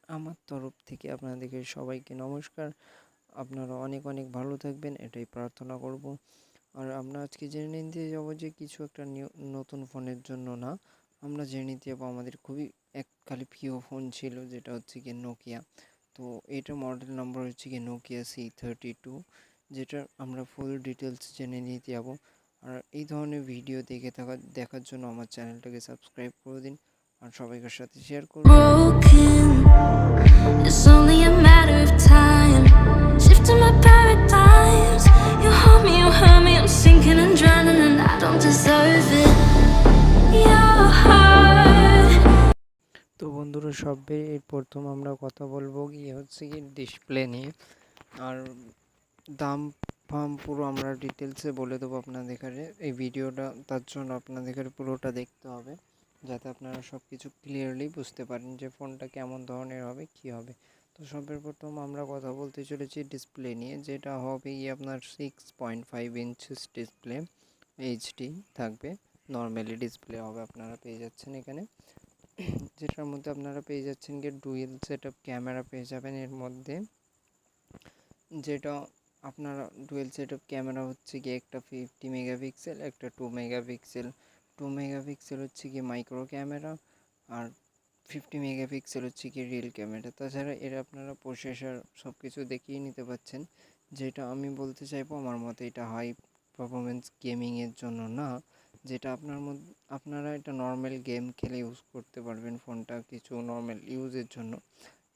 আমার তরফ থেকে আপনাদেরকে সবাইকে নমস্কার। আপনারা অনেক অনেক ভালো থাকবেন এটাই প্রার্থনা করব। আর আমরা আজকে জেনে নিতে যাবো যে কিছু একটা নতুন ফোনের জন্য না, আমরা জেনে নিতে যাবো আমাদের খুবই এককালে প্রিয় ফোন ছিল, যেটা হচ্ছে গিয়ে নোকিয়া। তো এটার মডেল নাম্বার হচ্ছে গিয়ে নোকিয়া C32, যেটার আমরা ফুল ডিটেলস জেনে নিতে যাবো। আর এই ধরনের ভিডিও দেখার জন্য আমার চ্যানেলটাকে সাবস্ক্রাইব করে দিন আর সবাইকার সাথে শেয়ার করুন। It's only a matter of time, shifting my paradigms. You hold me, you hurt me, I'm sinking and drowning, and I don't deserve it. Your heart. তো বন্ধুরা, এর প্রথম আমরা কথা বলবো গিয়ে হচ্ছে কি ডিসপ্লে নিয়ে। আর দাম ফাম পুরো আমরা ডিটেলসে বলে দেবো আপনাদের এই ভিডিওটা, তার জন্য আপনাদের পুরোটা দেখতে হবে, যাতে আপনারা সব কিছু ক্লিয়ারলি বুঝতে পারেন যে ফোনটা কেমন ধরনের হবে, কি হবে। তো প্রথম আমরা কথা বলতে চলেছি ডিসপ্লে নিয়ে, যেটা হবে আপনার 6.5 ইঞ্চিস ডিসপ্লে, এইচডি থাকবে, নর্মালি ডিসপ্লে হবে। আপনারা পেয়ে যাচ্ছেন এখানে, যেটার মধ্যে আপনারা পেয়ে যাচ্ছেন গিয়ে ডুয়েল সেটআপ ক্যামেরা পেয়ে যাবেন এর মধ্যে। যেটা আপনারা ডুয়েল সেটআপ ক্যামেরা হচ্ছে গিয়ে একটা 50 মেগাপিক্সেল, একটা 2 মেগাপিক্সেল। 2 মেগাপিক্সেল হচ্ছে গিয়ে মাইক্রো ক্যামেরা, আর 50 মেগাপিক্সেল হচ্ছে গিয়ে রিয়েল ক্যামেরা। তাছাড়া এর আপনারা প্রসেসর সব কিছু দেখিয়ে নিতে পারছেন। যেটা আমি বলতে চাইবো, আমার মতে এটা হাই পারফরমেন্স গেমিংয়ের জন্য না, যেটা আপনারা এটা নর্মাল গেম খেলে ইউজ করতে পারবেন ফোনটা, কিছু নর্মাল ইউজের জন্য।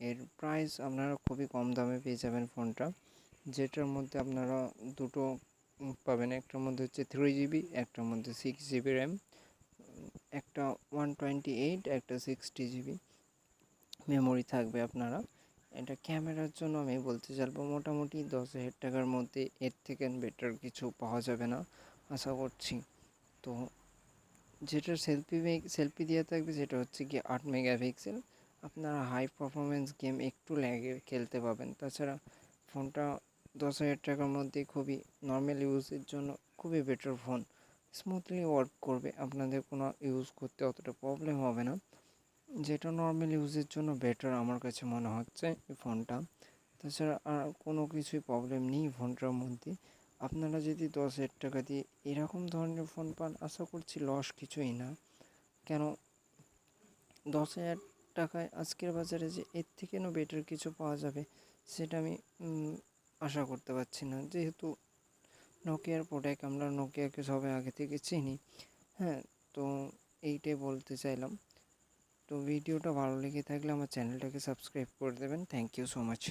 এর প্রাইস আপনারা খুবই কম দামে পেয়ে যাবেন ফোনটা, যেটার মধ্যে আপনারা দুটো পাবেন। একটার মধ্যে হচ্ছে 3GB, একটার মধ্যে 6GB র্যাম, একটা 128, একটা 60GB মেমোরি থাকবে। আপনারা এটা ক্যামেরার জন্য আমি বলতে চাইবো মোটামুটি 10,000 টাকার মধ্যে এর থেকে বেটার কিছু পাওয়া যাবে না আশা করছি। তো যেটা সেলফি দেওয়া থাকবে সেটা হচ্ছে কি 8 মেগাপিক্সেল। আপনারা হাই পারফরমেন্স গেম একটু ল্যাগে খেলতে পাবেন। তাছাড়া ফোনটা 10,000 টাকার মধ্যে খুবই নর্মাল ইউজের জন্য খুবই বেটার ফোন, স্মুথলি ওয়ার্ক করবে, আপনাদের কোনো ইউজ করতে অতটা প্রবলেম হবে না, যেটা নর্মাল ইউজের জন্য বেটার আমার কাছে মনে হচ্ছে এই ফোনটা। তাছাড়া আর কোনো কিছুই প্রবলেম নেই ফোনটার মধ্যে। আপনারা যদি 10,000 টাকা দিয়ে এরকম ধরনের ফোন পান, আশা করছি লস কিছুই না। কেন, 10,000 টাকায় আজকের বাজারে যে এর থেকেও বেটার কিছু পাওয়া যাবে, সেটা আমি আশা করতে পারছি না। যেহেতু নোকিয়ার প্রোডাক্ট, আমরা নোকিয়াকে সবাই আগে থেকে চিনি। হ্যাঁ, তো এইটাই বলতে চাইলাম। তো ভিডিওটা ভালো লেগে থাকলে আমার চ্যানেলটাকে সাবস্ক্রাইব করে দেবেন। Thank you so much.